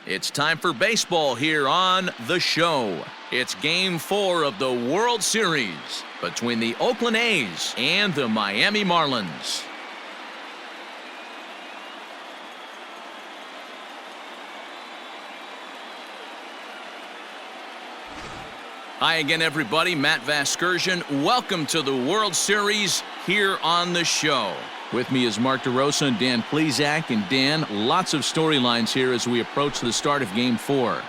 It's time for baseball here on The Show. It's Game 4 of the World Series between the Oakland A's and the Miami Marlins. Hi again, everybody. Matt Vasgersian. Welcome to the World Series here on The Show. With me is Mark DeRosa and Dan Plesac. And Dan, lots of storylines here as we approach the start of Game 4.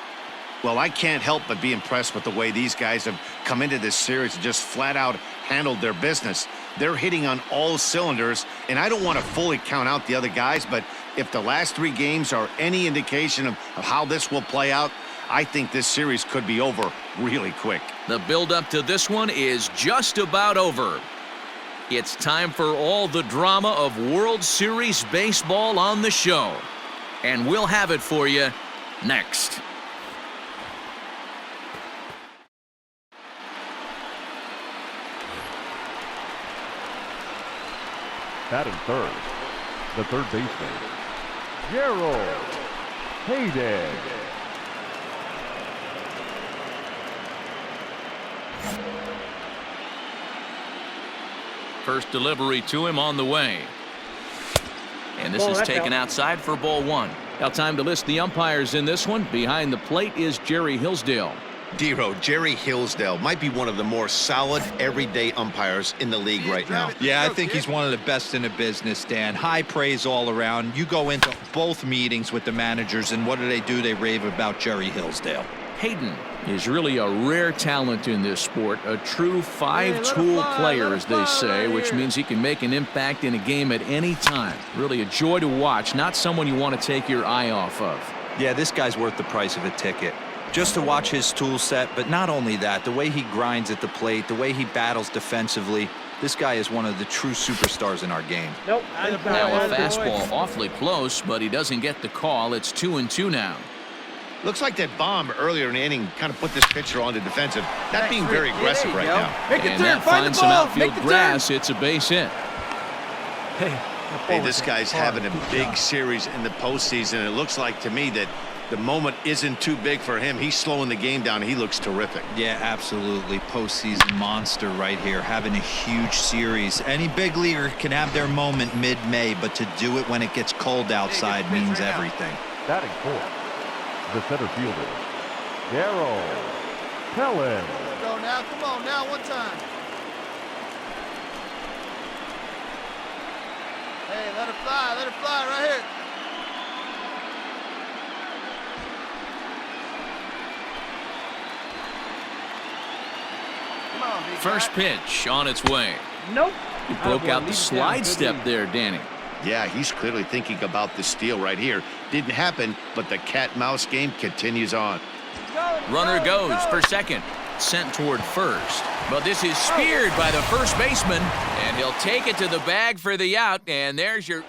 Well, I can't help but be impressed with the way these guys have come into this series and just flat out handled their business. They're hitting on all cylinders, and I don't want to fully count out the other guys, but if the last 3 games are any indication of how this will play out, I think this series could be over really quick. The build-up to this one is just about over. It's time for all the drama of World Series baseball on The Show. And we'll have it for you next. Batting third, the third baseman, Gerald Hayden. First delivery to him on the way. And this is taken outside for ball 1. Now time to list the umpires in this one. Behind the plate is Jerry Hillsdale. Dero, Jerry Hillsdale might be one of the more solid everyday umpires in the league right now. Yeah, I think he's one of the best in the business, Dan. High praise all around. You go into both meetings with the managers, and what do? They rave about Jerry Hillsdale. Hayden is really a rare talent in this sport, a true 5-tool player, as they say, which means he can make an impact in a game at any time. Really a joy to watch, not someone you want to take your eye off of. Yeah, this guy's worth the price of a ticket. Just to watch his tool set, but not only that, the way he grinds at the plate, the way he battles defensively, this guy is one of the true superstars in our game. Now a fastball awfully close, but he doesn't get the call. It's 2-2 now. Looks like that bomb earlier in the inning kind of put this pitcher on the defensive. Not being very aggressive right now. And that finds some outfield grass. It's a base hit. Hey, this guy's having a big series in the postseason. It looks like to me that the moment isn't too big for him. He's slowing the game down. He looks terrific. Yeah, absolutely. Postseason monster right here, having a huge series. Any big leaguer can have their moment mid-May, but to do it when it gets cold outside means everything. Batting fourth, the center fielder, Darryl Pellin. Go now, come on now, one time. Hey, let it fly right here. Come on, big First guy. pitch on its way. Nope. He broke out the slide step there, Danny. Yeah, he's clearly thinking about the steal right here. Didn't happen, but the cat-mouse game continues on. Runner goes for second, sent toward first. But this is speared by the first baseman, and he'll take it to the bag for the out, and there's your...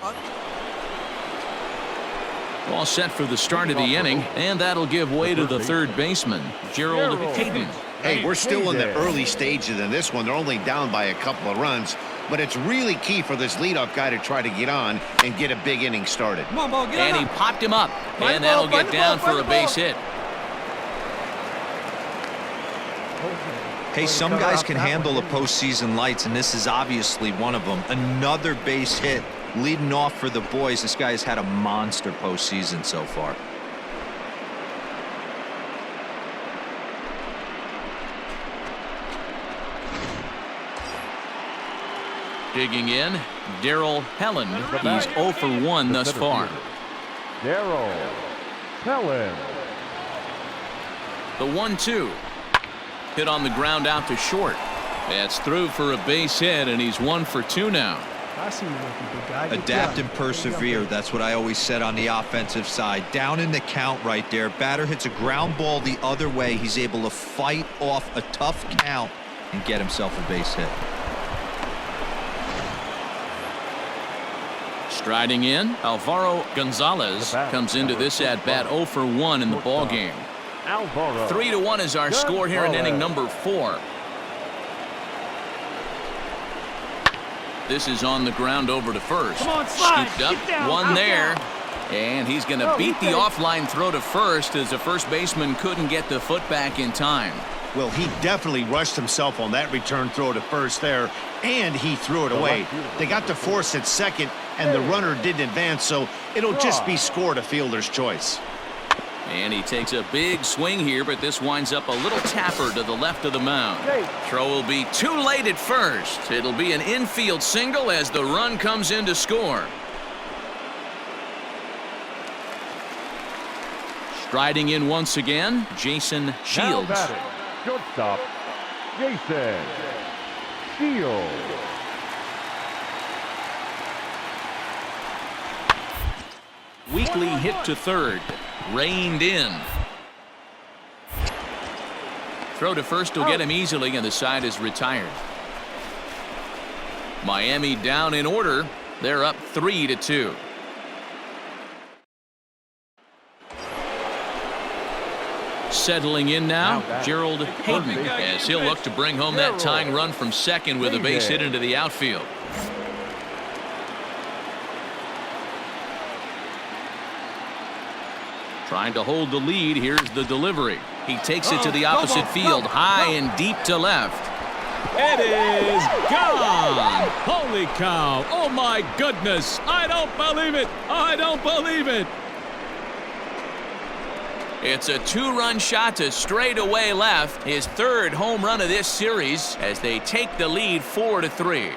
All set for the start of the inning, and that'll give way to the third baseman, Gerald Hayden. Hey, we're still in the early stages in this one. They're only down by a couple of runs, but it's really key for this leadoff guy to try to get on and get a big inning started. Come on, ball, get And he popped him up, and that'll get down for a base hit. Hey, some guys can handle the postseason lights, and this is obviously one of them. Another base hit leading off for the boys. This guy has had a monster postseason so far. Digging in, Darryl Pellin. He's 0 for 1 thus far. Darryl Pellin. The 1-2. Hit on the ground out to short. That's through for a base hit, and he's 1 for 2 now. I see you looking, big guy. Adapt and persevere. That's what I always said on the offensive side. Down in the count right there. Batter hits a ground ball the other way. He's able to fight off a tough count and get himself a base hit. Striding in, Alvaro Gonzalez comes into this at-bat 0 for 1 in the ballgame. 3-1 is our score here in inning number 4. This is on the ground over to first. Come on, slide. Scooped up, Get down, one out there. And he's going to beat the offline throw to first as the first baseman couldn't get the foot back in time. Well, he definitely rushed himself on that return throw to first there, and he threw it away. They got to force at second, and the runner didn't advance, so it'll just be scored a fielder's choice. And he takes a big swing here, but this winds up a little tapper to the left of the mound. Throw will be too late at first. It'll be an infield single as the run comes in to score. Striding in once again, Jason Shields. Now batting, shortstop, Jason Shields. Weakly hit to third. Reined in. Throw to first will get him easily, and the side is retired. Miami down in order. They're up 3-2. Settling in now, Gerald Hayden, as he'll look to bring home that tying run from second with a base hit into the outfield. Trying to hold the lead. Here's the delivery. He takes it to the opposite field, high and deep to left. It is gone! Holy cow! Oh my goodness! I don't believe it! I don't believe it! It's a two-run shot to straightaway left. His third home run of this series as they take the lead 4-3.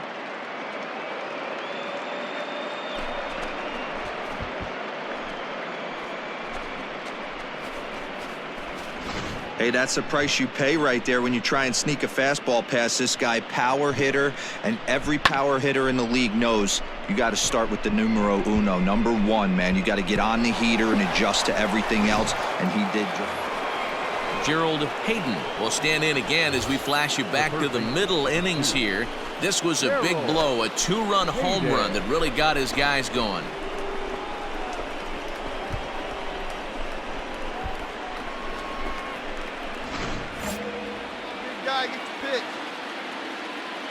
Hey, that's the price you pay right there when you try and sneak a fastball past this guy. Power hitter, and every power hitter in the league knows you got to start with the numero uno, number one, man. You got to get on the heater and adjust to everything else, and he did. Gerald Hayden will stand in again as we flash you back to the middle innings here. This was a big blow, a two-run home run that really got his guys going.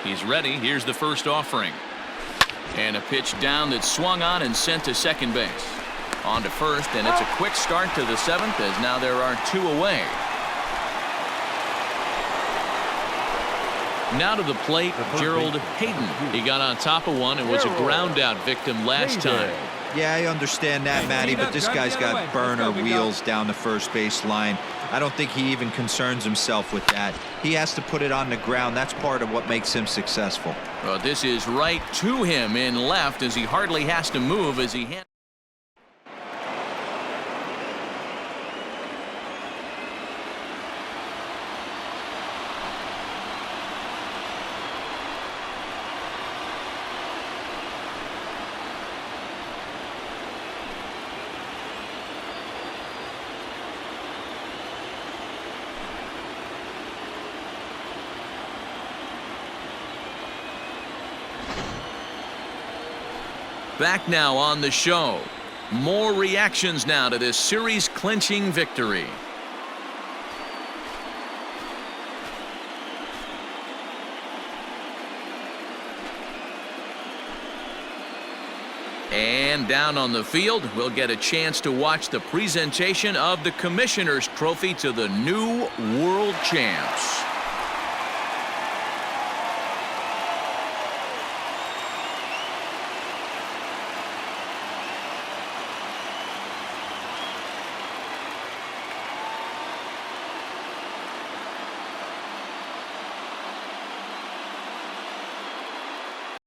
He's ready. Here's the first offering. And a pitch down that's swung on and sent to second base. On to first, and it's a quick start to the seventh as now there are two away. Now to the plate, Gerald Hayden. He got on top of one and was a ground out victim last time. Yeah, I understand that, Matty, but this guy's got burner wheels down the first base line. I don't think he even concerns himself with that. He has to put it on the ground. That's part of what makes him successful. Well, this is right to him in left as he hardly has to move as he hands. Back now on the show. More reactions now to this series-clinching victory. And down on the field, we'll get a chance to watch the presentation of the Commissioner's Trophy to the new world champs.